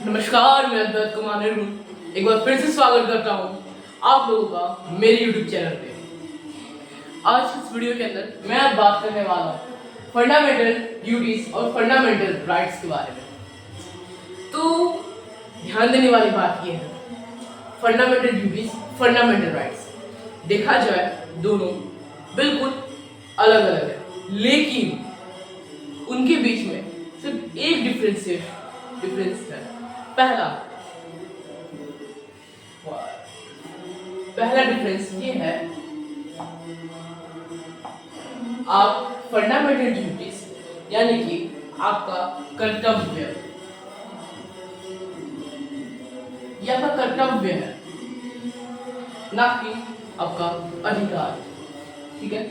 नमस्कार, मैं अद्वैत कुमार निर्गुण एक बार फिर से स्वागत करता हूँ आप लोगों का मेरे YouTube चैनल पे। आज इस वीडियो के अंदर मैं अब बात करने वाला हूँ फंडामेंटल ड्यूटीज और फंडामेंटल राइट्स के बारे में। तो ध्यान देने वाली बात यह है, फंडामेंटल ड्यूटीज, फंडामेंटल राइट्स देखा जाए दोनों बिल्कुल अलग अलग है, लेकिन उनके बीच में सिर्फ एक डिफरेंस है। पहला डिफरेंस ये है, आप फंडामेंटल ड्यूटीज यानी कि आपका कर्तव्य है, ना कि आपका अधिकार। ठीक है,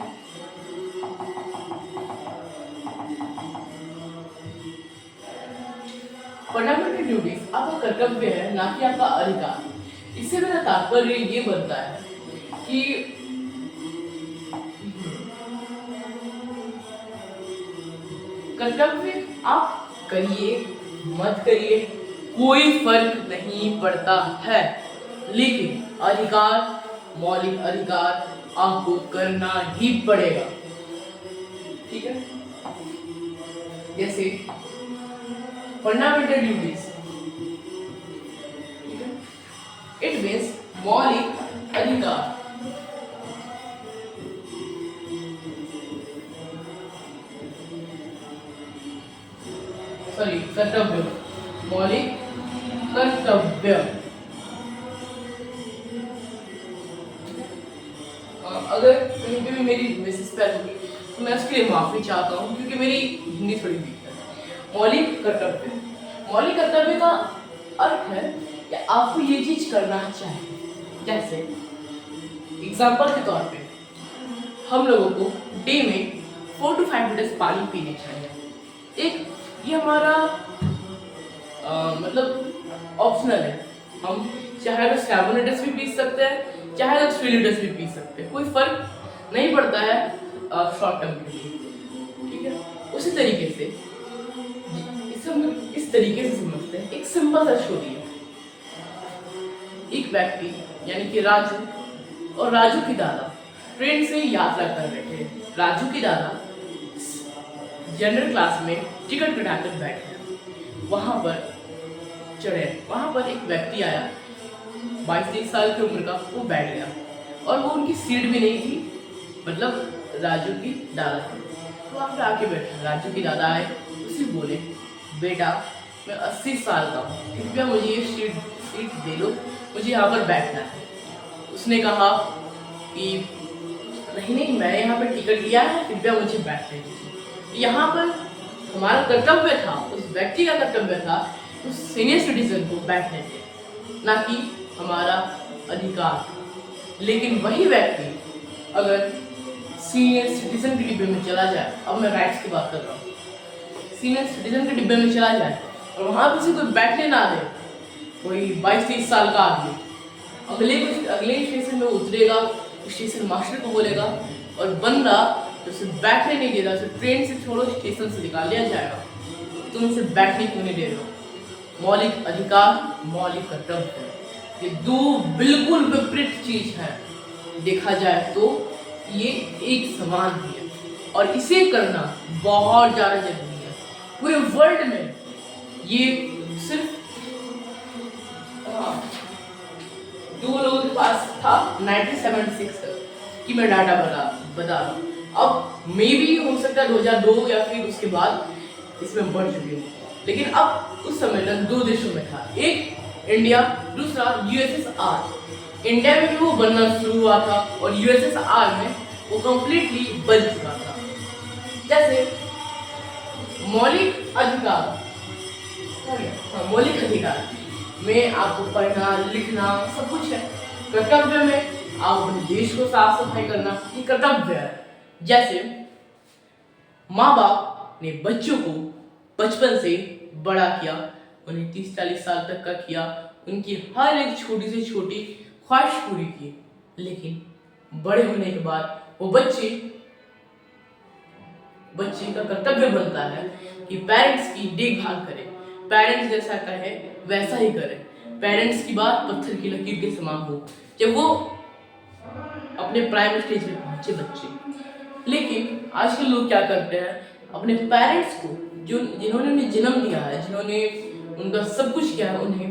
फंडामेंटल ड्यूटीज आपका कर्तव्य है, ना कि आपका अधिकार। इससे मेरा तात्पर्य ये बनता है कि कर्तव्य आप करिए मत करिए कोई फर्क नहीं पड़ता है, लेकिन अधिकार, मौलिक अधिकार आपको करना ही पड़ेगा। ठीक है, जैसे फंडामेंटल ड्यूटीज, इट मीन्स मौलिक अधिकार। कर्तव्य, मौलिक कर्तव्य। अगर कहीं पे भी मेरी मिसस्पेल होगी तो मैं उसके लिए माफी चाहता हूँ, क्योंकि मेरी हिंदी थोड़ी वीक है। मौलिक कर्तव्य का अर्थ है कि आपको ये चीज करना चाहिए। जैसे एग्जाम्पल के तौर पे हम लोगों को डे में 4 to 5 लीटर पानी पीने चाहिए। एक ये हमारा मतलब ऑप्शनल है, हम चाहे तो 7 लीटर्स भी पी सकते हैं, चाहे तो 3 लीटर्स भी पी सकते हैं, कोई फर्क नहीं पड़ता है शॉर्ट टर्म के लिए। ठीक है, उसी तरीके से इस तरीके से समझते हैं। एक सिंपल सा स्टोरी है, एक व्यक्ति यानी कि राजू और राजू की दादा ट्रेन से यात्रा कर रहे थे। राजू की दादा जनरल क्लास में टिकट कटाकर बैठे, वहां पर चढ़े। वहां पर एक व्यक्ति आया, 22-23 साल की उम्र का, वो बैठ गया और वो उनकी सीट भी नहीं थी, मतलब राजू की दादा थी। तो वहाँ पे आके बैठे, राजू की दादा आए, उसे बोले, बेटा मैं 80 साल का हूँ, कृपया मुझे ये सीट दे दो, मुझे यहाँ पर बैठना है। उसने कहा कि नहीं, मैंने यहाँ पर टिकट लिया है, कृपया मुझे बैठने दीजिए। यहाँ पर हमारा कर्तव्य था, उस व्यक्ति का कर्तव्य था उस सीनियर सिटीजन को बैठने दें, ना कि हमारा अधिकार। लेकिन वही व्यक्ति अगर सीनियर सिटीजन के डिब्बे में चला जाए, अब मैं राइट्स की बात कर रहा हूँ, सीनियर सिटीजन के डिब्बे में चला जाए और वहाँ पर से कोई बैठने ना दे, कोई 22-23 साल का आदमी अगले स्टेशन में उतरेगा, स्टेशन मास्टर को बोलेगा और बंदा तो उसे बैठने नहीं दे रहा, उसे ट्रेन से छोड़ो, स्टेशन से निकाल लिया जाएगा, तुम इसे बैठने क्यों नहीं दे रहे हो। मौलिक अधिकार, मौलिक कर्तव्य, ये दो बिल्कुल विपरीत चीज है। देखा जाए तो ये एक समान ही है और इसे करना बहुत ज्यादा जरूरी है। पूरे वर्ल्ड में ये सिर्फ 2 लोगों के पास था 1976 तक कि मैं डाटा बता रहा हूँ। अब मे भी हो सकता है 2002 या फिर उसके बाद इसमें बढ़ चुकी है, लेकिन अब उस समय तक 2 देशों में था, एक इंडिया, दूसरा यूएसएसआर। इंडिया में भी वो बनना शुरू हुआ था और यूएसएसआर में वो कंप्लीटली बन चुका था। जैसे मौलिक अधिकार में आपको पढ़ना लिखना सब कुछ है। कर्तव्य में आप अपने देश को साफ सफाई करना, ये कर्तव्य है। जैसे माँ बाप ने बच्चों को बचपन से बड़ा किया, उन्हें 30-40 साल तक का किया, उनकी हर एक छोटी से छोटी ख्वाहिश पूरी की, लेकिन बड़े होने के बाद वो बच्चे का कर्तव्य बनता है कि पेरेंट्स की देखभाल करे। पेरेंट्स जैसा कहे वैसा ही करें। पेरेंट्स की बात पत्थर की लकीर के समान हो जब वो अपने प्राइम स्टेज में पहुंचे बच्चे। लेकिन आजकल लोग क्या करते हैं, अपने पेरेंट्स को जो जिन्होंने उन्हें जन्म दिया है, जिन्होंने उनका सब कुछ किया है, उन्हें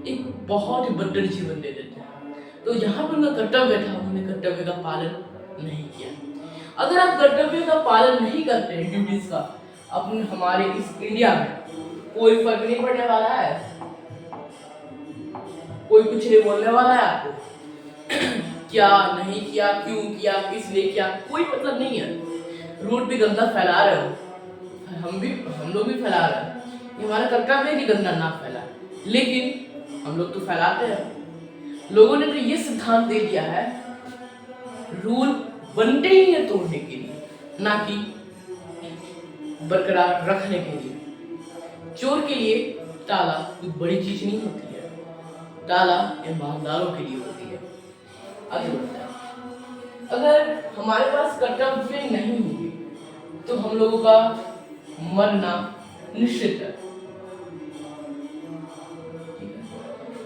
एक बहुत ही बदतर जीवन दे देते हैं। तो यहाँ पर उनका कर्तव्य था, उन्होंने कर्तव्य का पालन नहीं किया। अगर आप कर्तव्य का पालन नहीं करते हैं, ड्यूटीज का, अपने हमारे इस इंडिया में कोई फर्क नहीं पड़ने वाला है, कोई कुछ नहीं बोलने वाला है आपको। क्या नहीं किया, क्यों किया, किस लिए किया, कोई मतलब नहीं है। रोड पे गंदा फैला रहे हो, हम लोग भी फैला रहे हैं, ये हमारा कर्तव्य है कि गंदा ना फैलाए, लेकिन हम लोग तो फैलाते हैं। लोगों ने तो ये सिद्धांत दे दिया है, रूल बनते ही है तोड़ने के लिए, ना कि बरकरार रखने के लिए। चोर के लिए ताला कोई बड़ी चीज नहीं होती है, ताला ईमानदारों के लिए होती है। आगे बढ़ते हैं। अगर हमारे पास कर्तव्य नहीं होंगे तो हम लोगों का मरना निश्चित है,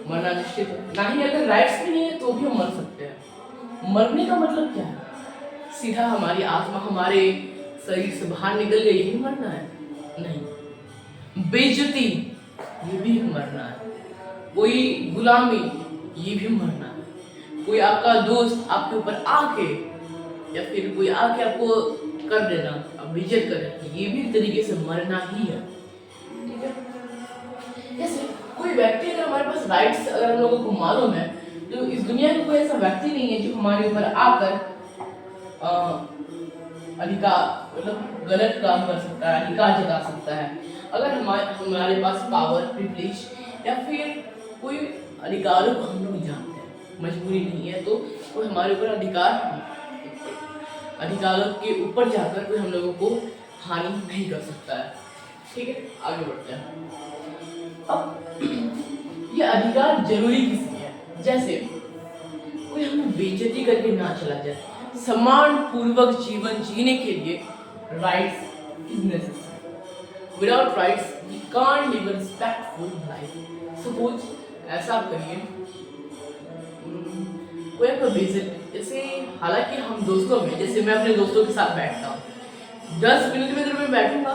मरना निश्चित है। ना ही अगर राइट्स भी नहीं है तो भी हम मर सकते हैं। मरने का मतलब क्या है? सीधा हमारी आत्मा हमारे शरीर से बाहर निकल गई, यही मरना है? नहीं। बेइज्जती, ये भी मरना है। कोई गुलामी, ये भी मरना है। कोई आपका दोस्त आपके ऊपर आके या फिर कोई आके आपको कर देना, अब बेइज्जत करे, ये भी एक तरीके से मरना ही है। ठीक है? जैसे कोई व्यक्ति, अगर हमारे पास राइट्स अगर हम लोगों को मालूम है, तो इस दुनिया में कोई ऐसा व्यक्ति नहीं है जो हमारे ऊपर आकर अधिकार मतलब गलत काम कर सकता है, अधिकार जता सकता है। अगर हमारे पास पावर, प्रिविलेज या फिर कोई अधिकारों को हम लोग जानते हैं, मजबूरी नहीं है, तो कोई हमारे ऊपर अधिकारों के ऊपर जाकर कोई हम लोगों को हानि नहीं कर सकता है। ठीक है, आगे बढ़ते हैं। अब ये अधिकार जरूरी किस लिए है? जैसे कोई हमें बेइज्जती करके ना चला जाए, सम्मान पूर्वक जीवन जीने के लिए rights is necessary. Without rights we can't live a respectful life. Suppose ऐसा आप करिए, कोई आपका बेइज्जती, जैसे हालांकि हम दोस्तों में, जैसे मैं अपने दोस्तों के साथ बैठता हूँ, 10 मिनट में अगर मैं बैठूंगा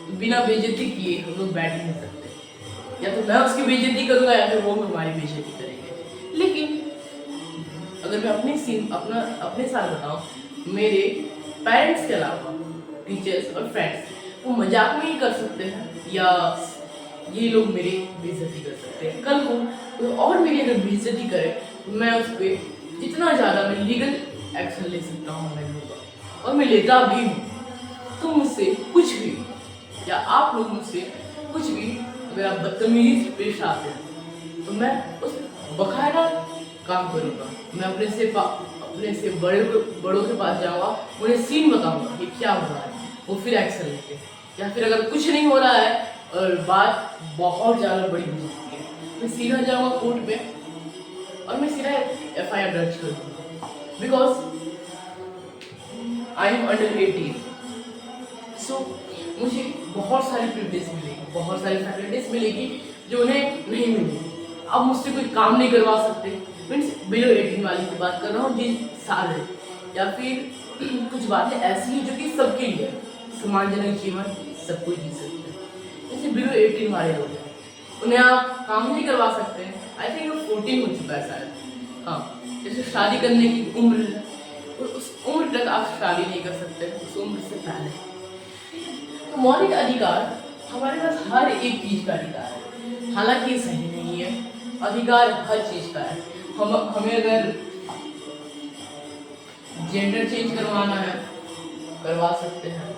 तो बिना बेइज्जती किए हम लोग बैठ ही नहीं सकते। या तो मैं उसकी बेइज्जती करूंगा या फिर वो हमारी बेइज्जती करेंगे। लेकिन अगर मैं अपने साथ बताऊं, मेरे पेरेंट्स के अलावा टीचर्स और फ्रेंड्स वो मजाक में ही कर सकते हैं, या ये लोग मेरी बेइज्जती कर सकते हैं। कल को कोई और मेरी अगर बेइज्जती करे तो मैं उस पर जितना ज़्यादा मैं लीगल एक्शन ले सकता हूँ मैं लूँगा, और मैं लेता भी हूँ। तुम मुझसे कुछ भी या आप लोग मुझसे कुछ भी अगर आप बदतमीजी पेश आते हैं तो मैं उस बकायदा काम करूँगा। मैं अपने से बड़ों के पास जाऊँगा, उन्हें सीन बताऊँगा कि क्या हो रहा है, वो फिर एक्शन लेते। या फिर अगर कुछ नहीं हो रहा है और बात बहुत ज़्यादा बड़ी हो सकती है, मैं सीधा जाऊँगा कोर्ट पे और मैं सीधा FIR दर्ज कर दूँगा, बिकॉज आई एम अंडर 18। सो मुझे बहुत सारी प्रिविलेज मिलेगी, बहुत सारी फैसिलिटीज मिलेगी जो उन्हें नहीं मिलेगी। अब मुझसे कोई काम नहीं करवा सकते, मीन्स बिलो 18 वाली की बात कर रहा हूँ जिन साल है। या फिर कुछ बातें ऐसी हैं जो कि सबके लिए सम्मानजनक जीवन सब कोई जी सकते हैं। जैसे बिलो 18 वाले लोग हैं, उन्हें आप काम नहीं करवा सकते हैं। आई थिंक वो 14 हो चुका है शायद, हाँ। जैसे शादी करने की उम्र है, तो उस उम्र तक आप शादी नहीं कर सकते, उस उम्र से पहले। तो मौलिक अधिकार हमारे पास हर एक चीज का अधिकार है, हालांकि सही नहीं है। अधिकार हर चीज का है। हमें अगर जेंडर चेंज करवाना है करवा सकते हैं,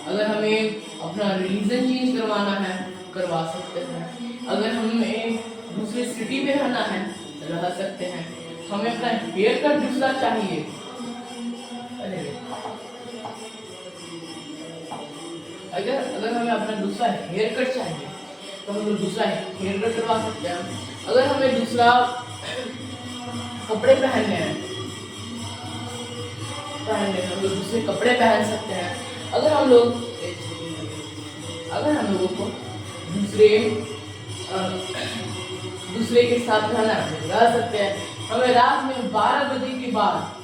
अगर हमें अपना रिलीजन चेंज करवाना है करवा सकते हैं, अगर हमें दूसरे सिटी में रहना है रह सकते हैं, हमें अपना हेयर कट दूसरा चाहिए, अगर हमें अपना दूसरा हेयर कट चाहिए तो हम लोग दूसरा हेयर कट करवा सकते हैं। अगर हमें दूसरा कपड़े पहनने हैं हम लोग दूसरे कपड़े पहन सकते हैं। अगर हम लोगों को दूसरे दूसरे के साथ रहना है, रह सकते हैं। हमें रात में 12 बजे के बाद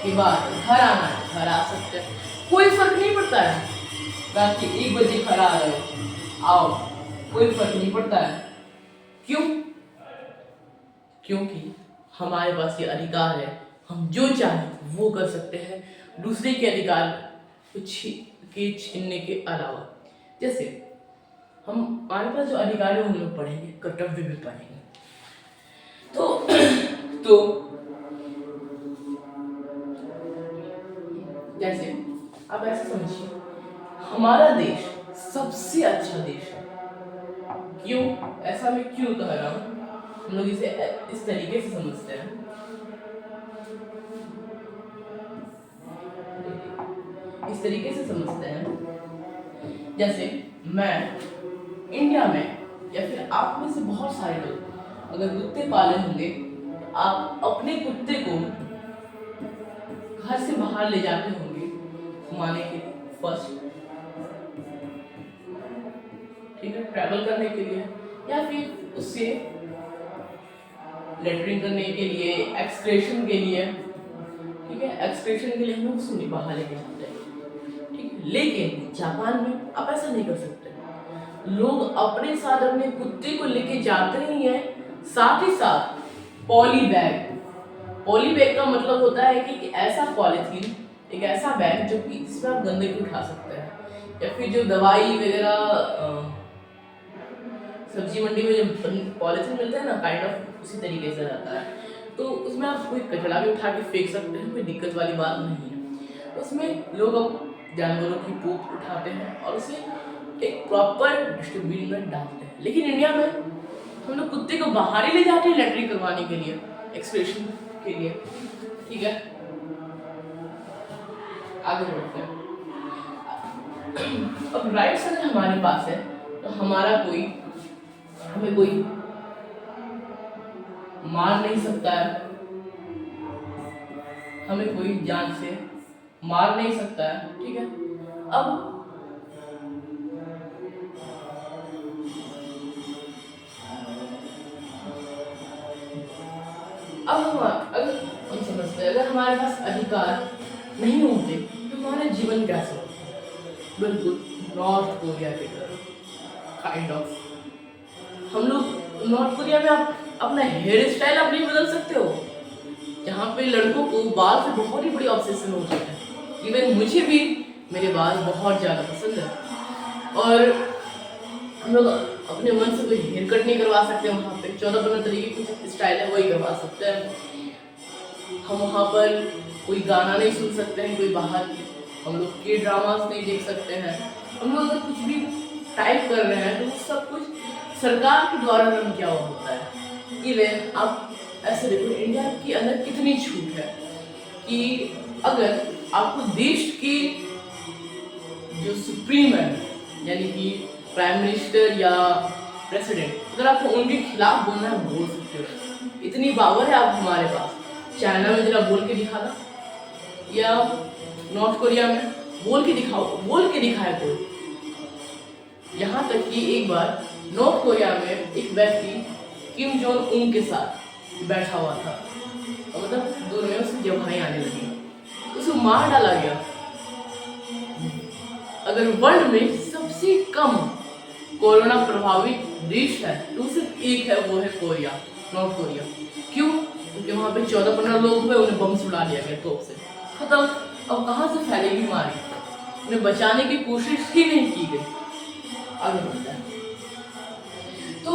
घर आना है, घर आ सकते हैं, कोई फर्क नहीं पड़ता है। रात के 1 बजे घर आ रहे हो, आओ, कोई फर्क नहीं पड़ता है। क्यों? क्योंकि हमारे पास ये अधिकार है, हम जो चाहें वो कर सकते हैं, दूसरे के अधिकार कुछ के छीनने के अलावा। जैसे हमारे पास जो अधिकार है हम लोग पढ़ेंगे, कर्तव्य भी पढ़ेंगे। तो जैसे आप ऐसे समझिए, हमारा देश सबसे अच्छा देश है। क्यों? ऐसा मैं क्यों कह रहा हूँ? हम लोग इसे इस तरीके से समझते हैं, इस तरीके से समझते हैं। जैसे मैं इंडिया में या फिर आप में से बहुत सारे लोग अगर कुत्ते पाले होंगे तो आप अपने कुत्ते को घर से बाहर ले जाते होंगे घुमाने के लिए, फर्स्ट, ठीक है, ट्रैवल करने के लिए, या फिर उससे लेटरिंग करने के लिए, एक्सक्रेशन के लिए, ठीक है, एक्सक्रेशन के लिए हम लोग उसको बाहर लेके जाते हैं, ठीक है। लेकिन जापान में आप ऐसा नहीं कर सकते। लोग अपने साथ अपने कुत्ते को लेके जाते ही हैं, साथ ही साथ पॉली बैग का मतलब होता है कि ऐसा पॉलीथीन, एक ऐसा बैग जो कि इसमें आप गंदगी उठा सकते हैं, या फिर जो दवाई वगैरह सब्जी मंडी में जो पॉलीथीन मिलता है ना, काइंड ऑफ उसी तरीके से रहता है। तो उसमें आप कोई कचरा भी उठा के फेंक सकते हैं, कोई दिक्कत वाली बात नहीं है। उसमें लोग अब जानवरों की पोप उठाते हैं और उसे एक प्रॉपर डिस्ट्रीब्यूशन में डालते हैं। लेकिन इंडिया में हम लोग कुत्ते को बाहर ही ले जाते हैं लेटरिन करवाने के लिए, एक्सक्रेशन के लिए, ठीक है। आगे बढ़ते हैं। अब राइट्स अगर हमारे पास है तो हमें कोई मार नहीं सकता है, हमें कोई जान से मार नहीं सकता है, ठीक है। अब हम समझते हैं, अगर हमारे पास अधिकार नहीं होते तो हमारा जीवन कैसे होता? बिल्कुल नॉर्थ कोरिया की तरह, काइंड ऑफ। हम लोग नॉर्थ कोरिया में आप अपना हेयर स्टाइल आप नहीं बदल सकते हो, जहाँ पे लड़कों को बाल से बहुत ही बड़ी ऑब्सेशन हो जाता है। इवन मुझे भी मेरे बाल बहुत ज़्यादा पसंद है, और हम लोग अपने मन से कोई हेयर कट नहीं करवा सकते वहाँ पे। 14-15 तरीके की स्टाइल है, वही करवा सकते हैं हम। वहाँ पर कोई गाना नहीं सुन सकते हैं कोई बाहर की, हम लोग के ड्रामास नहीं देख सकते हैं। हम लोग अगर कुछ भी टाइप कर रहे हैं तो सब कुछ सरकार के द्वारा रन किया हुआ होता है। इवन आप ऐसे देखो, इंडिया के अंदर कितनी छूट है कि अगर आपको देश की जो सुप्रीम है, यानी कि प्राइम मिनिस्टर या प्रेसिडेंट, अगर आपको उनके खिलाफ बोलना है बोल सकते हो। इतनी पावर है आप हमारे पास। चाइना में जरा बोल के दिखा था, या नॉर्थ कोरिया में बोल के दिखाए कोई। यहाँ तक कि एक बार नॉर्थ कोरिया में एक व्यक्ति किम जोंग उन के साथ बैठा हुआ था, और मतलब दोनों में उसकी जवानी आने लगी, उसको मार डाला गया। अगर वर्ल्ड में सबसे कम कोरोना प्रभावित देश है तो सिर्फ एक है, वो है कोरिया, नॉर्थ कोरिया। क्यों? क्योंकि वहाँ पे 14-15 लोग हुए, उन्हें बम से उड़ा दिया गया, तोप से, खत्म। अब कहाँ से फैलेगी बीमारी? उन्हें बचाने की कोशिश ही नहीं की गई। आगे बढ़ता है तो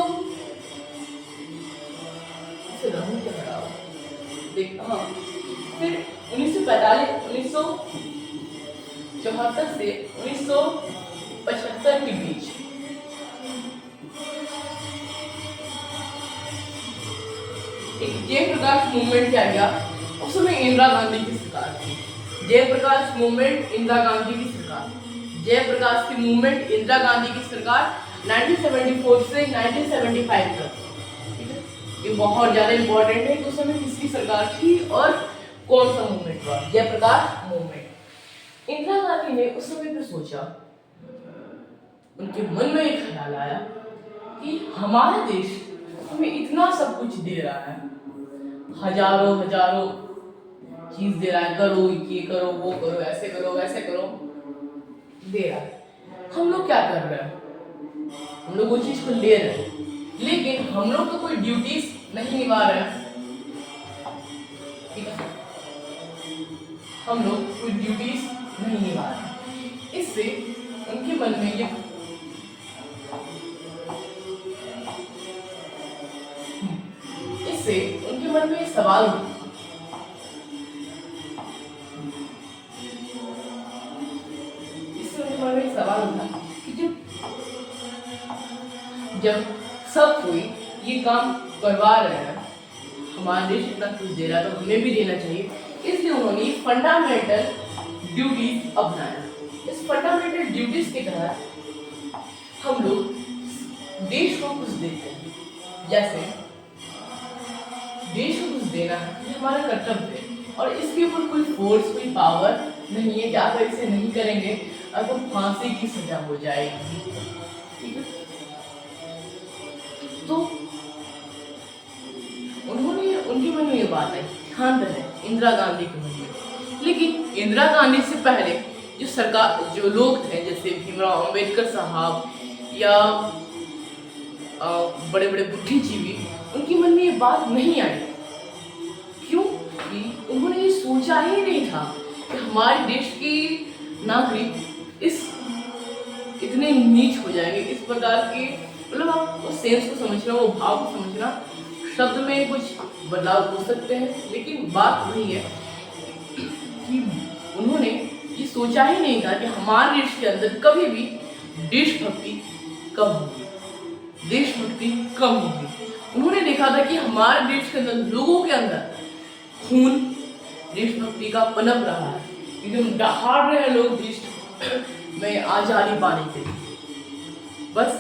फिर 1974 से 1975 के बीच एक जयप्रकाश मूवमेंट किया गया। उस समय इंदिरा गांधी की सरकार थी। जयप्रकाश मूवमेंट, इंदिरा गांधी की सरकार, जयप्रकाश की मूवमेंट, इंदिरा गांधी की सरकार, 1974 से 1975 तक। ये बहुत ज्यादा इंपॉर्टेंट है कि उस समय किसकी सरकार थी और कौन सा मूवमेंट हुआ, जयप्रकाश मूवमेंट। इंदिरा गांधी ने उस समय पर सोचा, उनके मन में एक ख्याल आया कि हमारा देश हमें इतना सब कुछ दे रहा है, हजारों हजारों चीज दे रहा है, करो ये करो वो करो ऐसे करो वैसे करो, दे रहा है। हम लोग क्या कर रहे हैं? हम लोग वो चीज को ले रहे हैं, लेकिन हम लोग तो कोई ड्यूटीज नहीं निभा रहे हैं। ठीक है, हम लोग कोई ड्यूटीज नहीं निभा रहे हैं। इससे उनके मन में ये इससे उनके मन में सवाल उठा कि जब सब कोई ये काम करवा रहे हैं, हमारा देश इतना कुछ दे रहा है तो हमें भी देना चाहिए। इसलिए उन्होंने फंडामेंटल ड्यूटीज अपनाया। इस फंडामेंटल ड्यूटीज के तहत हम लोग देश को कुछ देते हैं। जैसे देश को कुछ देना है, ये हमारा कर्तव्य है और इसके ऊपर कोई फोर्स कोई पावर नहीं है कि अगर इसे नहीं करेंगे आपको फांसी की सजा हो जाएगी। ठीक है, तो उन्होंने उनके मन में ये बात आई, ध्यान रहे इंदिरा गांधी के मन में। लेकिन इंदिरा गांधी से पहले जो सरकार जो लोग थे, जैसे भीमराव अंबेडकर साहब या बड़े बड़े बुद्धिजीवी, उनके मन में ये बात नहीं आई। क्यों? कि उन्होंने ये सोचा ही नहीं था कि हमारे देश के नागरिक इस इतने नीच हो जाएंगे, इस प्रकार के, मतलब आप उस सेंस को समझना, वो भाव को समझना, शब्द में कुछ बदलाव हो सकते हैं, लेकिन बात वही है कि उन्होंने ये सोचा ही नहीं था कि हमारे देश के अंदर कभी भी देशभक्ति कम होगी, देशभक्ति कम होगी। उन्होंने देखा था कि हमारे देश के अंदर लोगों के अंदर खून देशभक्ति का पनप रहा है, एकदम दहाड़ रहे हैं लोग देश में आजादी पाने के लिए। बस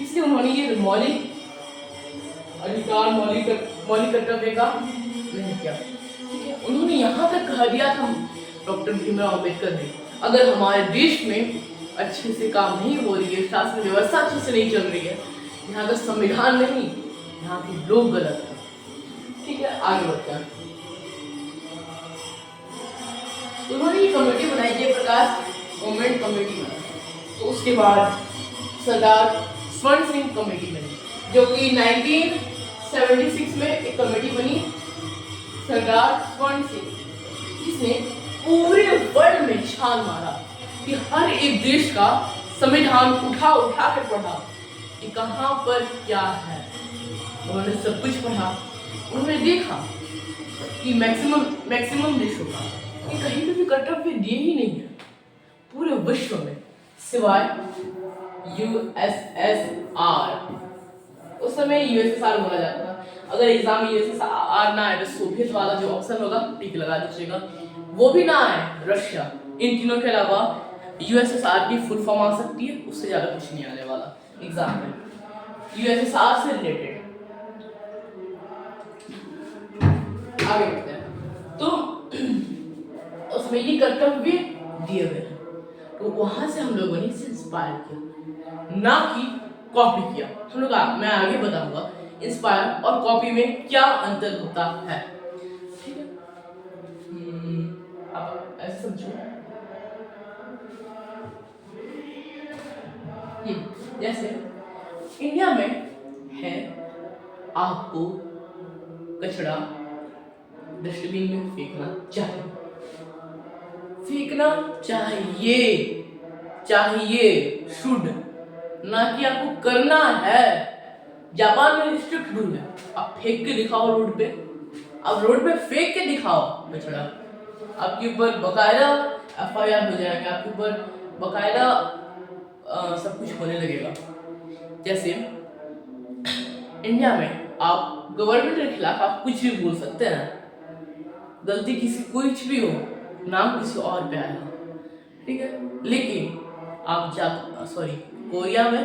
इसलिए उन्होंने ये मौलिक अधिकार मौलिक कर्तव्य का नहीं किया। ठीक है, उन्होंने यहाँ तक कह दिया था डॉक्टर भीमराव अम्बेडकर ने, अगर हमारे देश में अच्छे से काम नहीं हो रही है, शासन व्यवस्था अच्छे से नहीं चल रही है, यहाँ का संविधान नहीं, यहाँ के लोग गलत हैं। ठीक है, आगे बढ़ते हैं। उन्होंने ये कमेटी बनाई, जयप्रकाश गवर्नमेंट कमेटी बनाई। तो उसके बाद सरदार स्वर्ण सिंह कमेटी बनी, जो कि 1976 में एक कमेटी बनी, सरदार स्वर्ण सिंह, जिसने पूरे वर्ल्ड में छान मारा कि हर एक देश का संविधान उठा उठा कर पढ़ा कि कहाँ पर क्या है। उन्होंने सब कुछ पढ़ा, उन्होंने देखा कि मैक्सिमम देशों का कि कहीं पे भी कर्तव्य दिए ही नहीं है पूरे विश्व में, सिवाय यूएसएसआर। उस समय यूएसएसआर बोला जाता था। अगर एग्जाम में यूएसएसआर ना आए तो सोवियत वाला जो ऑप्शन होगा टिक लगा दीजिएगा, वो भी ना आए रशिया, इन तीनों के अलावा यूएसएसआर की फुल फॉर्म आ सकती है, उससे ज्यादा कुछ नहीं आने वाला एग्जाम में यूएसएसआर से रिलेटेड। आगे बढ़ते हैं। तो उसमें ये कर्तव्य दिए हुए हैं, तो वहां से हम लोगों ने इसे इंस्पायर किया, ना कि कॉपी किया। हम लोग मैं आगे बताऊंगा इंस्पायर और कॉपी में क्या अंतर होता है। ठीक है, आप ऐसे समझो, जैसे इंडिया में है, आपको कचरा डस्टबिन में फेंकना चाहिए शुड, ना कि आपको करना है। जापान में स्ट्रिक्ट रूल है, आप फेंक के दिखाओ रोड पे, आप रोड पे फेंक के दिखाओ कचरा, आपके ऊपर बकायदा एफआईआर हो जाएगा, आपके ऊपर बकायदा सब कुछ होने लगेगा। जैसे इंडिया में आप गवर्नमेंट के खिलाफ आप कुछ भी बोल सकते हैं, गलती किसी कुछ भी हो, नाम किसी और पे आएगा, ठीक है। लेकिन आप कोरिया में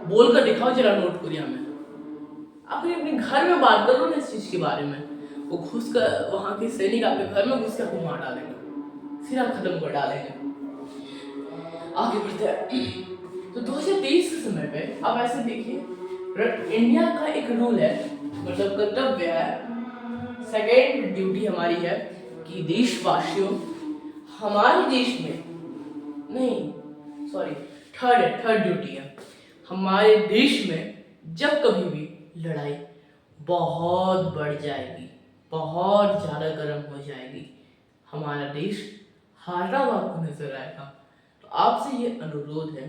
बोलकर दिखाओ जरा, नॉर्थ कोरिया में आप अपने घर में बात करो ना इस चीज के बारे में, वो घुस कर वहां के सैनिक आपके घर में घुस कर आपको मार डालेंगे, सिरा खत्म कर डालेंगे। आगे बढ़ते हैं। तो 2023 के समय पे आप ऐसे देखिए, इंडिया का एक रूल है, मतलब कर्तव्य है, सेकेंड ड्यूटी हमारी है कि देशवासियों, हमारे देश में नहीं, सॉरी, थर्ड ड्यूटी है, हमारे देश में जब कभी भी लड़ाई बहुत बढ़ जाएगी, बहुत ज़्यादा गर्म हो जाएगी, हमारा देश हारा हुआ आपको नजर आएगा, तो आपसे ये अनुरोध है,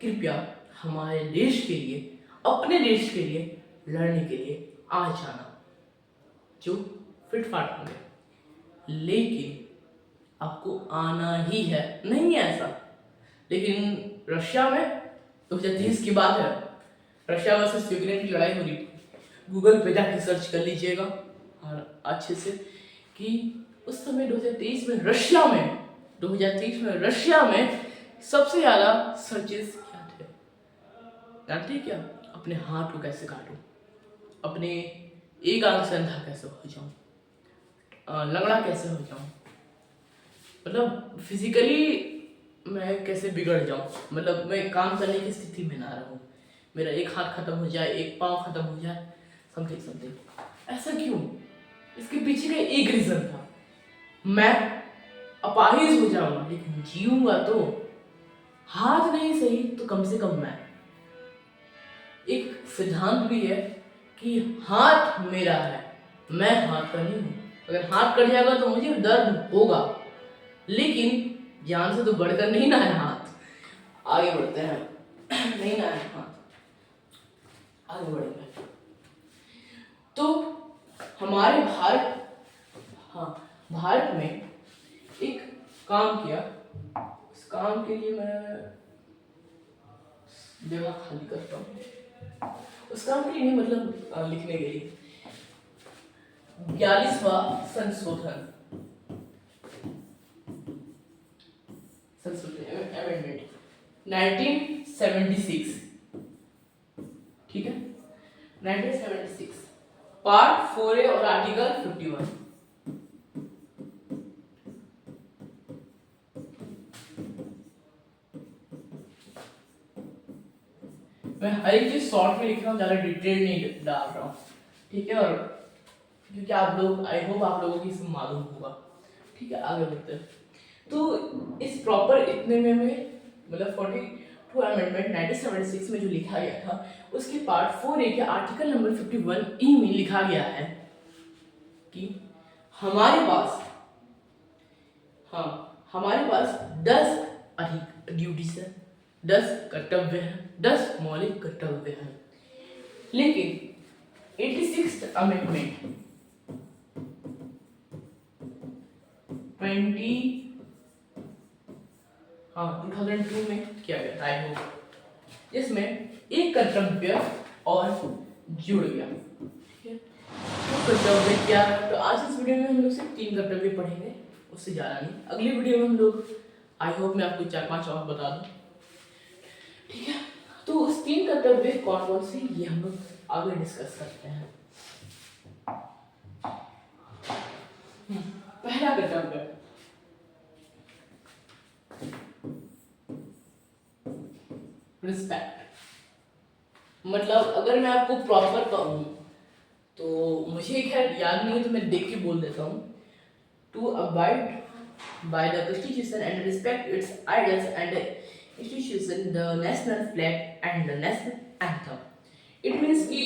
कृपया हमारे देश के लिए, अपने देश के लिए लड़ने के लिए आ जाना, जो फिटफाट होंगे, लेकिन आपको आना ही है, नहीं है ऐसा। लेकिन रशिया में 2023 की बात है, रशिया वर्सेस यूक्रेन की लड़ाई हो रही थी, गूगल पे जाके सर्च कर लीजिएगा और अच्छे से कि उस समय 2023 में रशिया में 2023 में रशिया में सबसे ज़्यादा सर्चेस क्या थे, जानते हैं क्या? अपने हाथ को कैसे काटूं, अपने एक आंख से अंधा कैसे हो जाऊं, लंगड़ा कैसे हो जाऊं, मतलब फिजिकली मैं कैसे बिगड़ जाऊं, मतलब मैं काम करने की स्थिति में ना रहूं, मेरा एक हाथ खत्म हो जाए, एक पाँव खत्म हो जाए, समथिंग। ऐसा क्यों? इसके पीछे का एक रीजन था, मैं अपाहिज हो जाऊंगा लेकिन जीऊंगा तो, हाथ नहीं सही तो कम से कम मैं। एक सिद्धांत भी है कि हाथ मेरा है, मैं हाथ का नहीं हूं, अगर हाथ कट जाएगा तो मुझे दर्द होगा, लेकिन जान से तो बढ़कर नहीं ना है हाथ। आगे बढ़ते हैं, नहीं ना है हाथ, आगे बढ़ेंगे। तो हमारे भारत में एक काम किया, इस काम के लिए मैं जगह खाली करता हूँ, उस काम के लिए नहीं, मतलब लिखने के लिए 42वां संशोधन अमेंडमेंट 1976, ठीक है, 1976 पार्ट 4A और आर्टिकल 51। मैं हर एक चीज शॉर्ट में लिख रहा हूँ, ज्यादा डिटेल नहीं डाल रहा हूँ, ठीक है, और क्योंकि आप लोग, आई होप आप लोगों की सब मालूम होगा, ठीक है, आगे बढ़ते हैं। तो इस प्रॉपर इतने में मतलब 42 अमेंडमेंट 1976 में जो लिखा गया था, उसके पार्ट 4A के आर्टिकल नंबर 51E में लिखा गया है कि हमारे पास 10 अधिक ड्यूटीज है, 10 कर्तव्य है, 10 मौलिक कर्तव्य है, लेकिन 86th अमेंडमेंट 2002 में किया गया था, आई होप, जिसमें एक कर्तव्य और जुड़ गया, ठीक है। तो कर्तव्य क्या है? तो आज इस वीडियो में हम लोग सिर्फ 3 कर्तव्य पढ़ेंगे, उससे ज़्यादा नहीं। अगली वीडियो में हम लोग, आई होप मैं आपको 4-5 और बता दूं, ठीक है। तो उस 3 कर्तव्य कौन कौन से, ये हम लोग आगे डिस्कस करते हैं। पहला कर्तव्य, रिस्पेक्ट, मतलब अगर मैं आपको प्रॉपर कहूँ तो मुझे खैर याद नहीं है, तो मैं देख के बोल देता हूँ। To abide by the constitution and respect its ideals and institution, the national flag and the national anthem. It means कि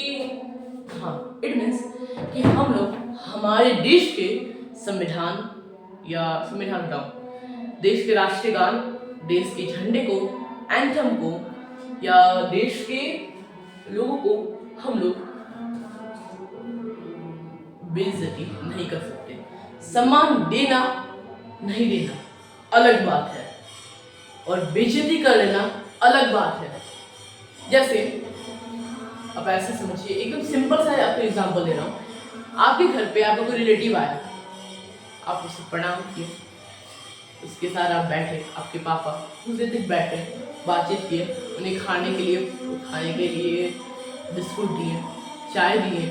हम लोग हमारे देश के संविधान बताओ, देश के राष्ट्रीय गान, देश के झंडे को, एंथम को, या देश के लोगों को हम लोग बेइज्जती नहीं कर सकते, सम्मान देना नहीं देना अलग बात है, और बेइज्जती कर लेना अलग बात है। जैसे अब ऐसे समझिए, एकदम सिंपल सा आपको एग्जांपल दे रहा हूँ। आपके घर पे आपका कोई रिलेटिव आया, आप उसे प्रणाम किए, उसके साथ आप बैठे, आपके पापा दूसरे तक बैठे, बातचीत किए, उन्हें खाने के लिए बिस्कुट दिए, चाय दिए,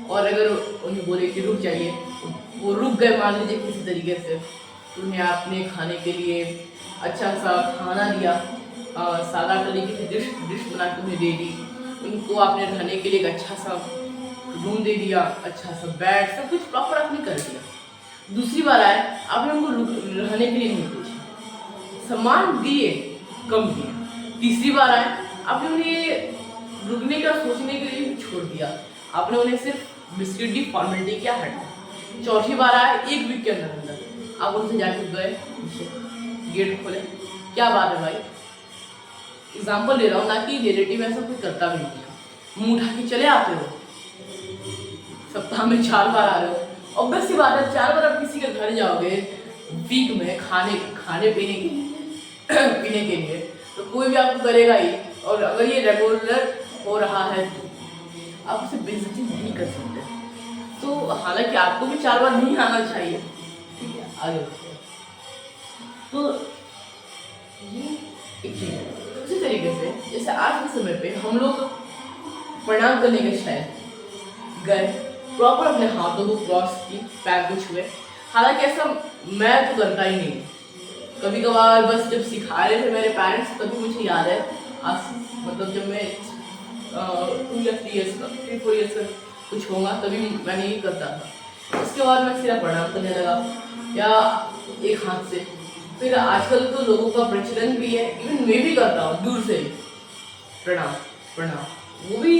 और अगर उन्हें बोले कि रुक जाइए, वो रुक गए मान लीजिए किसी तरीके से, तो उन्हें आपने खाने के लिए अच्छा सा खाना दिया, सादा तरीके की डिश बना के उन्हें दे दी, उनको आपने रहने के लिए एक अच्छा सा रूम दे दिया, अच्छा सा बेड, सब कुछ प्रॉपर आपने कर दिया। दूसरी बार आए, आपने उनको रहने के लिए नहीं पूछा, सम्मान दिए, कम दिए। तीसरी बार आए, आपने उन्हें रुकने का सोचने के लिए भी छोड़ दिया, आपने उन्हें सिर्फ बिस्किट दी, फॉर्मेलिटी किया, हट। चौथी बार आए, एक वीक के अंदर आप उनसे जाके गए, गेट खोले, क्या बात है भाई, एग्जाम्पल ले रहा हूँ, ना कि रिलेटिव ऐसा कोई करता भी नहीं है। मुंह उठा के चले आते हो, सप्ताह में 4 बार आ रहे हो, ऑब्वियस सी बात है 4 बार आप किसी के घर जाओगे वीक में खाने पीने के लिए, तो कोई भी आपको करेगा ही। और अगर ये रेगुलर हो रहा है तो आप उसे बेइज्जती नहीं कर सकते। तो हालांकि आपको भी 4 बार नहीं आना चाहिए, ठीक है, आगे बढ़ते हैं। तो ये एक चीज है। उसी तरीके से जैसे आज के समय पे हम लोग प्रणाम करने के शायद गए, प्रॉपर अपने हाथों को क्रॉस की, पैर को छुए। हालांकि ऐसा मैं तो करता ही नहीं, कभी कभार बस जब सिखा रहे थे मेरे पेरेंट्स, तभी मुझे याद है, आज मतलब जब मैं 2 या 3 ईयर्स का 3-4 ईयर्स का कुछ होगा, तभी मैंने ये करता था। उसके बाद मैं सीधा प्रणाम करने लगा, या एक हाथ से। फिर आजकल तो लोगों का प्रचलन भी है, इवन मैं भी करता हूँ, दूर से ही प्रणाम प्रणाम, वो भी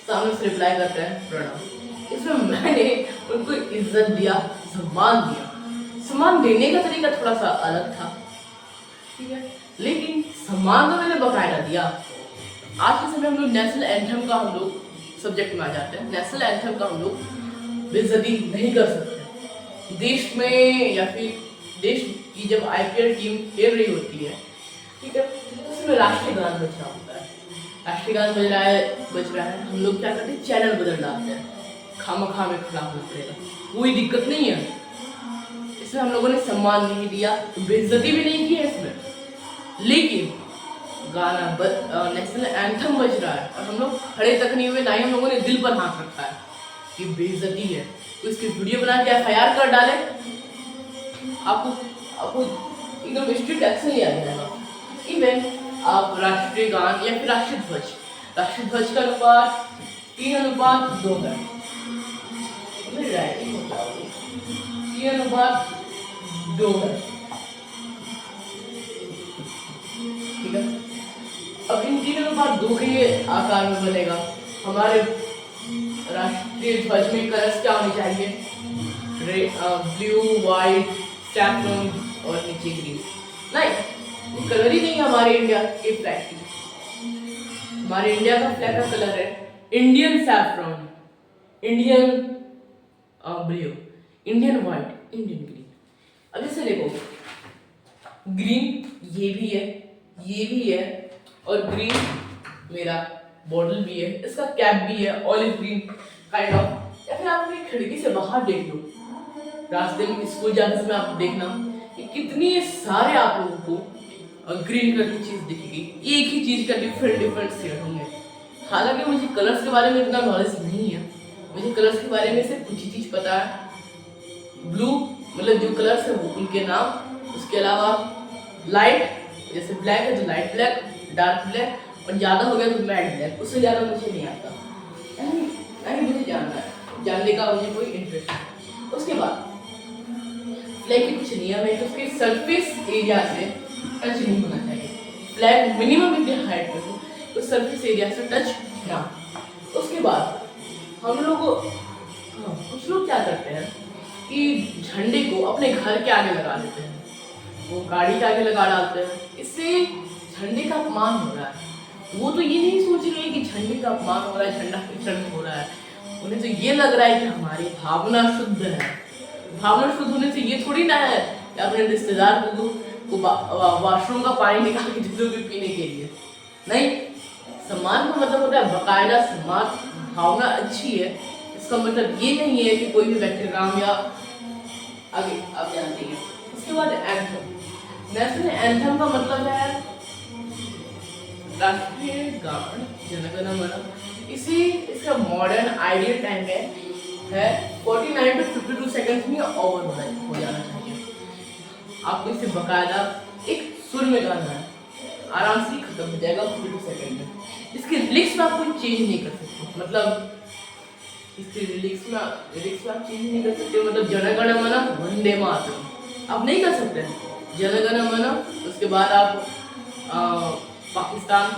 सामने से रिप्लाई करते हैं प्रणाम। इसमें मैंने उनको इज्जत दिया, सम्मान दिया। सम्मान देने का तरीका थोड़ा सा अलग था, ठीक है, लेकिन सम्मान तो मैंने बकायदा दिया। आज के समय हम लोग नेशनल एंथम का हम लोग सब्जेक्ट में आ जाते हैं। नेशनल एंथम का हम लोग बेइज्जती नहीं कर सकते। देश में या फिर देश की जब IPL टीम खेल रही होती है, ठीक है, तो उसमें राष्ट्रीय गान बज रहा होता है, राष्ट्रीय गान बज रहा है, हम लोग क्या करते हैं, चैनल बदल डालते हैं, खामखा में खड़ा होना पड़ेगा, कोई दिक्कत नहीं है। इसमें हम लोगों ने सम्मान नहीं दिया, बेइज्जती भी नहीं की है इसमें। लेकिन गाना नेशनल एंथम बज रहा है और हम लोग खड़े तक नहीं हुए, ना ही हम लोगों ने दिल पर हाथ रखा है कि बेइज्जती है, तो इसकी वीडियो बना के FIR कर डाले, आपको एकदम स्ट्रिक्ट एक्शन लिया जाएगा। इवन आप राष्ट्रीय गान या फिर राष्ट्रीय ध्वज का अनुपात 3:2 है, 3:2 है, ठीक है। अब इन 3:2 के आकार में बनेगा। हमारे राष्ट्रीय ध्वज में कलर्स क्या होने चाहिए, ब्लू, व्हाइट, सैफरन और नीचे ग्रीन। नहीं, कलर ही नहीं है हमारे इंडिया के फ्लैग की। हमारे इंडिया का फ्लैग का कलर है Indian saffron, Indian blue, Indian white, Indian green. अब जैसे देखो, ग्रीन ये भी है और ग्रीन मेरा बॉटल भी है, इसका कैप भी है, ऑलिव ग्रीन काइंड ऑफ। या फिर आप अपनी खिड़की से बाहर देख लो, रास्ते में स्कूल जाने समय आप देखना कि कितनी सारे आप लोगों को ग्रीन कलर की चीज दिखेगी, एक ही चीज का डिफरेंट शेड होंगे। हालांकि मुझे कलर्स के बारे में इतना नॉलेज नहीं है, मुझे कलर्स के बारे में सिर्फ कुछ ही चीज पता है। ब्लू मतलब जो कलर्स है वो उनके नाम, उसके अलावा लाइट जैसे ब्लैक है तो लाइट ब्लैक, डार्क ब्लैक, और ज्यादा हो गया तो मैट ब्लैक, उससे ज्यादा मुझे नहीं आता, नहीं मुझे जानने का मुझे कोई इंटरेस्ट नहीं। उसके बाद फ्लैग की कुछ नियम है कि उसके सरफेस एरिया से टच नहीं होना चाहिए। फ्लैग मिनिमम इतनी हाइट पे हो तो सरफेस एरिया से टच ना। उसके बाद हम लोग कुछ लोग क्या करते हैं कि झंडे को अपने घर के आगे लगा देते हैं, वो गाड़ी के आगे लगा डालते हैं, इससे झंडे का अपमान हो रहा है। वो तो ये नहीं सोच रहे कि झंडे का अपमान हो रहा है, झंडा विचरण हो रहा है, उन्हें तो ये लग रहा है कि हमारी भावना शुद्ध है। भावना शुद्ध होने से ये थोड़ी ना है कि अपने रिश्तेदार को वॉशरूम का पानी निकाल के दे दोगे पीने के लिए। नहीं, सम्मान का मतलब होता है बकायदा सम्मान, भावना अच्छी है, इसका मतलब ये नहीं है कि कोई भी व्यक्ति राम या आगे आप जानते हैं। उसके बाद एंथम, नेशनल एंथम का मतलब है राष्ट्रीय गान जन गण मन। इसका मॉडर्न आइडियल टाइम है 49 to 52 सेकंड्स में ओवर हो जाना चाहिए। आपको इसे बकायदा एक सुर में गाना है, आराम से खत्म हो जाएगा 42 सेकंड में। इसके लिरिक्स में आप कोई चेंज नहीं कर सकते, मतलब इसके लिरिक्स में आप चेंज नहीं कर सकते, मतलब जन गण मन वंदे मातरम आप नहीं कर सकते। जन गण मन, उसके बाद आप पाकिस्तान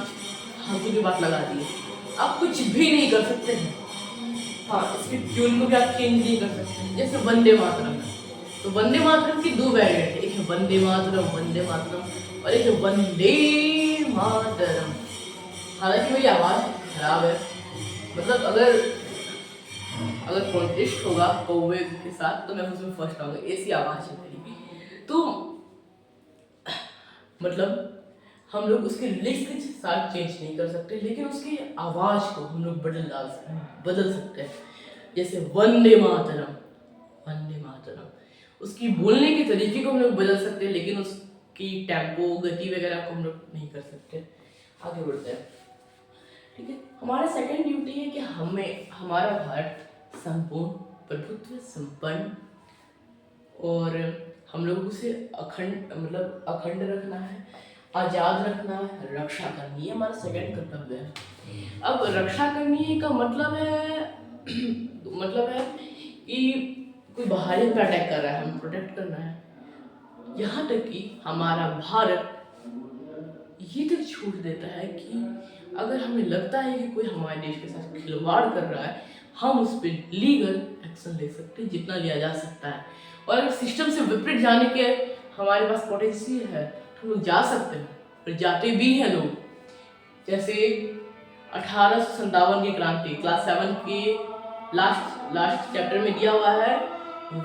फालतू की बात लगा दिए, आप कुछ भी नहीं कर सकते हैं। हाँ, इसकी ट्यून को भी आप चेंज नहीं कर सकते। जैसे वंदे मातरम है, तो वंदे मातरम की 2 वेरिएंट है, एक है वंदे मातरम और एक है वंदे मातरम। हालांकि मेरी आवाज़ खराब है, मतलब अगर कॉन्टेस्ट होगा कौवे के साथ तो मैं उसमें फर्स्ट आऊँगा, ऐसी आवाज़ है मेरी। तो मतलब हम लोग उसके लिरिक्स के साथ चेंज नहीं कर सकते, लेकिन उसकी आवाज़ को हम लोग बदल सकते हैं। जैसे वंदे मातरम, उसकी बोलने के तरीके को हम लोग बदल सकते हैं, लेकिन उसकी टेम्पो गति वगैरह को हम लोग नहीं कर सकते। आगे बढ़ते हैं, ठीक है। हमारा सेकंड ड्यूटी है कि हमारा भारत संपूर्ण प्रभुत्व संपन्न और हम लोगों से अखंड रखना है, आजाद रखना है, रक्षा करनी है, हमारा सेकंड कर्तव्य है। अब रक्षा करनी का मतलब है कि कोई बाहर पे अटैक कर रहा है, हमें प्रोटेक्ट करना है। यहाँ तक कि हमारा भारत ये तक छूट देता है कि अगर हमें लगता है कि कोई हमारे देश के साथ खिलवाड़ कर रहा है, हम उस पर लीगल एक्शन ले सकते हैं, जितना लिया जा सकता है। और अगर सिस्टम से विपरीत जाने के हमारे पास पोटेंशियल है तो हम लोग जा सकते हैं, और जाते भी हैं लोग। जैसे 1857 की क्रांति, क्लास 7 के लास्ट चैप्टर में दिया हुआ है,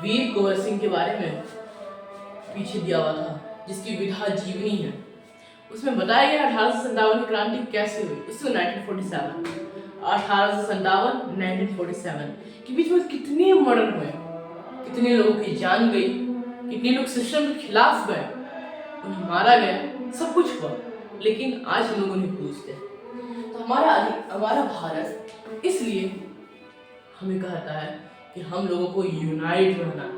वीर कुंवर सिंह के बारे में पीछे दिया हुआ था, जिसकी विधा जीवनी है। उसमें बताया गया 1857 की क्रांति कैसे हुई। उसमें 1947 के बीच में कितने मर्डर हुए, कितने लोगों की जान गई, कितने लोग सिस्टम के खिलाफ गए, उन्हें मारा गया, सब कुछ हुआ, लेकिन आज हम लोग उन्हें पूछते हैं। तो हमारा भारत इसलिए हमें कहता है कि हम लोगों को यूनाइट रहना है,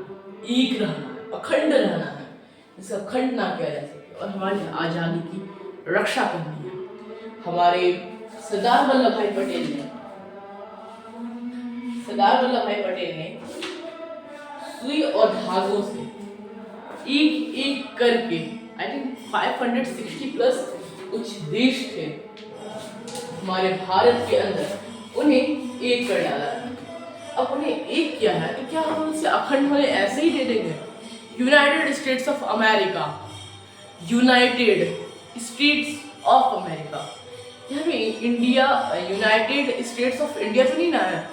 एक रहना है, अखंड रहना है, जिसे अखंड ना किया जा सके, और हमारी आज़ादी की रक्षा करनी है। हमारे सरदार वल्लभ भाई पटेल ने सुई और धागों से एक एक करके, आई थिंक 560 प्लस कुछ देश थे हमारे भारत के अंदर, उन्हें एक कर डाला है। अब उन्हें एक किया है तो क्या हम उनसे अखंड होने ऐसे ही दे देंगे? यूनाइटेड स्टेट्स ऑफ अमेरिका, यहाँ पे India, United states of India तो नहीं ना है।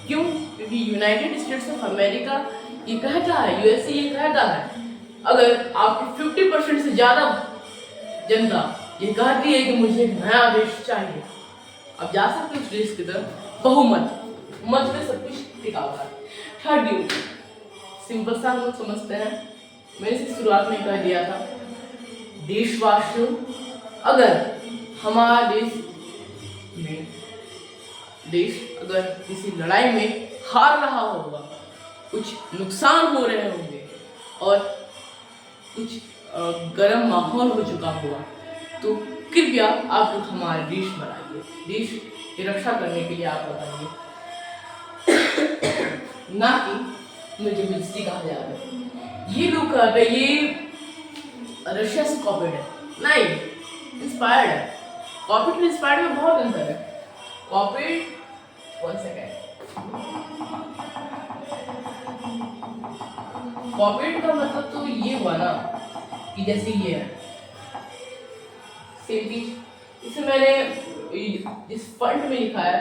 क्यों? क्योंकि यूनाइटेड स्टेट्स ऑफ अमेरिका ये कहता है, यूएसए ये कहता है, अगर आपकी 50% से ज़्यादा जनता ये कहती है कि मुझे एक नया देश चाहिए, आप जा सकते हो उस देश की तरफ। बहुमत पे सब कुछ टिका हुआ है। थर्ड ड्यूटी सिंपल सा हम लोग समझते हैं, मैंने इसे शुरुआत में कह दिया था, देशवासियों, अगर हमारा देश अगर किसी लड़ाई में हार रहा होगा, कुछ नुकसान हो रहे होंगे और कुछ गर्म माहौल हो चुका होगा, तो कृपया आप लोग हमारे देश बनाइए, देश की रक्षा करने के लिए आप बताइए, ना कि मुझे बिजली कहा जा रहा है। ये लोग कहते हैं ये रशिया से कॉपीड है, नहीं, इंस्पायर्ड है। कॉपीड और इंस्पायर्ड में बहुत अंतर है। कॉपीड, 1 सेकेंड, कॉपीड का मतलब तो ये हुआ ना कि जैसे ये है सेम चीज, इसे मैंने जिस फंड में लिखा है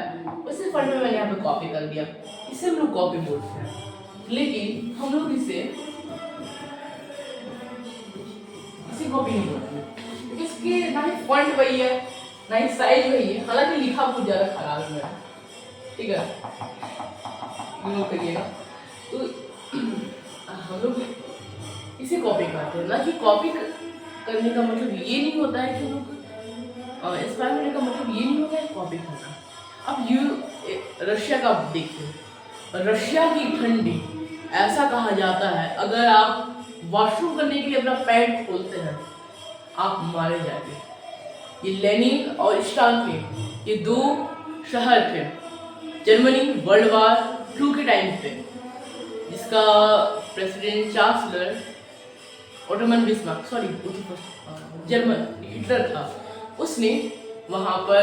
उसी फंड में मैंने यहाँ पे कॉपी कर दिया, इसे हम लोग कॉपी बोलते हैं। लेकिन हम लोग इसे कॉपी नहीं बोलते, इसके ना ही फंड वही है ना ही साइज वही है, हालांकि लिखा बहुत ज्यादा खराब है मेरा, ठीक है, इग्नोर करिएगा। तो हम लोग इसे कॉपी करते हैं, ना कि कॉपी करने का मतलब ये नहीं होता है कि लोग इंस्पायर होने का मतलब ये नहीं होता है कॉपी करना। अब रशिया का देखिए, रशिया की ठंडी, ऐसा कहा जाता है अगर आप वॉशरूम करने के लिए अपना पैंट खोलते हैं आप मारे जाएंगे, ये लेनिन और स्टालिन ये दो शहर थे जर्मनी वर्ल्ड वार 2 के टाइम पे, जिसका president chancellor Ottoman Bismarck German Hitler था। उसने वहाँ पर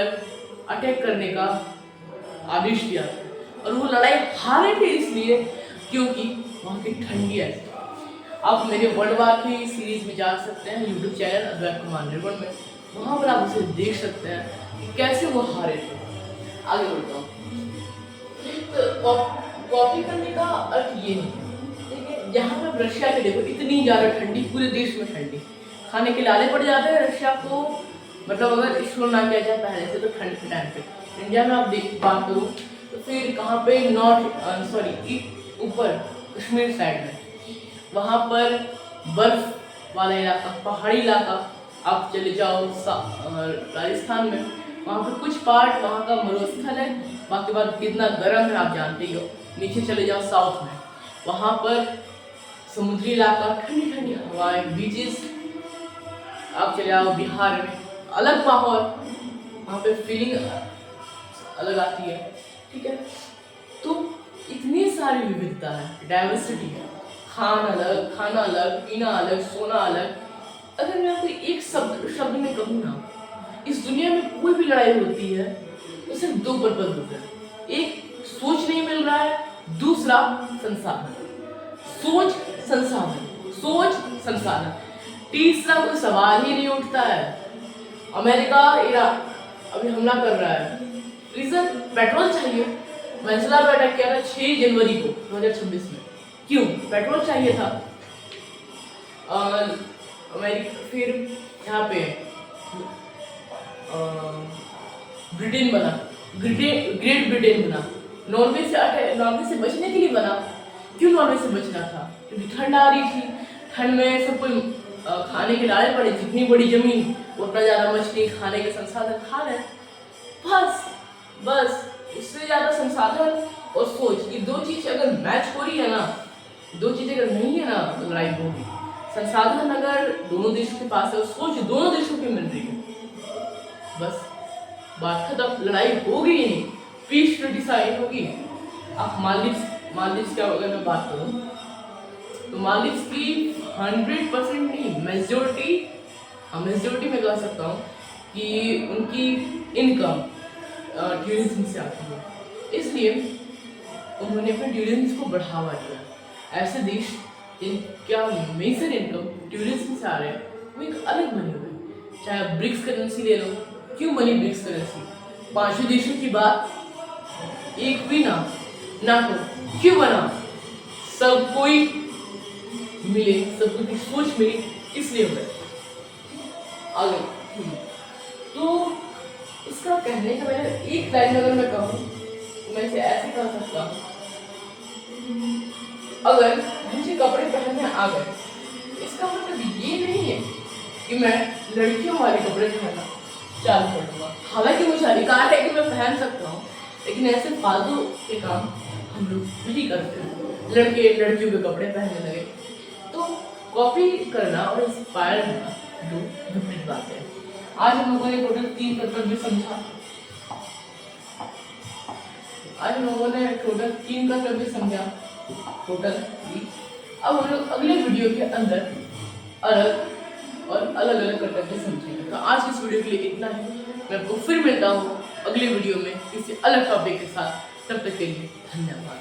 अटैक करने का आदेश दिया और वो लड़ाई हारे थे इसलिए क्योंकि वहाँ की ठंडी ऐसी। आप मेरे वर्ल्ड वार की सीरीज में जा सकते हैं यूट्यूब चैनल अद्वैत कुमार निर्गुण में, वहाँ पर आप उसे देख सकते हैं कि कैसे वो हारे थे। आगे बढ़ता हूँ। तो कॉपी करने का अर्थ ये नहीं है, ठीक है। यहाँ पर रशिया के देखो इतनी ज़्यादा ठंडी, पूरे देश में ठंडी, खाने के लाले पड़ जाते हैं रशिया को, मतलब अगर स्टोर ना किया जाए पहले से तो ठंड के टाइम पे। इंडिया में आप बात करो तो फिर कहाँ पे ऊपर कश्मीर साइड में, वहाँ पर बर्फ वाला इलाका, पहाड़ी इलाका, आप चले जाओ राजस्थान में, वहाँ पर कुछ पार्ट वहाँ का मरुस्थल है, बाकी बात कितना गर्म है आप जानते ही हो। नीचे चले जाओ साउथ में, वहाँ पर समुद्री इलाका, ठंडी ठंडी हवाएं, बीचेस। आप चले जाओ बिहार में, अलग माहौल, वहाँ पे फीलिंग अलग आती है, ठीक है। तो इतनी सारी विविधता है, डाइवर्सिटी है, खाना अलग, पीना अलग, सोना अलग। अगर मैं आपको एक शब्द में कहूँ ना, इस दुनिया में कोई भी लड़ाई होती है तो सिर्फ 2 पर्पज होते हैं, एक सोच नहीं मिल रहा है, दूसरा संसाधन। सोच संसाधन, तीसरा कोई सवाल ही नहीं उठता है। अमेरिका इराक अभी हमला कर रहा है, रीजन पेट्रोल चाहिए। वेनेजुएला पर अटैक किया था 6 जनवरी को 2026 में, क्यों? पेट्रोल चाहिए था। अमेरिका फिर यहाँ पे ब्रिटेन बना, ग्रेट ब्रिटेन बना, नॉर्वे से बचने के लिए बना। क्यों नॉर्वे से बचना था? क्योंकि ठंड आ रही थी, ठंड में सब कोई खाने के लाले पड़े, जितनी बड़ी जमीन उतना ज़्यादा मछली, खाने के संसाधन खा रहे हैं। बस उससे ज़्यादा संसाधन और सोच, ये 2 चीज़ अगर मैच हो रही है ना, 2 चीज़ें अगर नहीं है ना तो लड़ाई होगी। संसाधन अगर दोनों देशों के पास है और सोच दोनों देशों की मिल रही है, बस बात खत्म, लड़ाई होगी ही नहीं, पीस ट्रीटी साइन होगी। आप मालदीव्स का अगर मैं बात करूँ तो मालदीव्स की 100% नहीं, मेजोरिटी में कह सकता हूँ कि उनकी इनकम टूरिज्म से आती है, इसलिए उन्होंने अपने टूरिज्म को बढ़ावा दिया। ऐसे देश जिनका मेजर इनकम टूरिज्म से आ रहे हैं वो एक अलग बने हुए, चाहे आप ब्रिक्स करेंसी ले लो। क्यों बनी ब्रिक्स करेंसी? 5 देशों की बात एक भी नाटो क्यों बना? सब कोई मिले, सबको की सोच मिली, इसलिए हुआ। आगे तो इसका कहने का मैंने एक लाइन अगर मैं कहूँ तो मैं इसे ऐसे कह सकता हूँ, अगर मुझे कपड़े पहनने आ गए, इसका मतलब ये नहीं है कि मैं लड़कियों वाले कपड़े पहनना चालू कर दूंगा। हालांकि मुझे अधिकार है कि मैं पहन सकता हूँ, लेकिन ऐसे फालतू के काम हम लोग नहीं करते हैं। लड़के लड़कियों के कपड़े पहनने लगे, तो कॉपी करना और इंस्पायर होना 2 विपरीत बातें हैं। आज हम लोगों ने टोटल 3 कर्तव्य समझा। टोटल 3। अब हम लोग अगले वीडियो के अंदर अलग अलग कर्तव्य समझेंगे। तो आज इस वीडियो के लिए इतना ही। मैं आपको फिर मिलता हूँ अगले वीडियो में किसी अलग टॉपिक के साथ। तब तक के लिए धन्यवाद।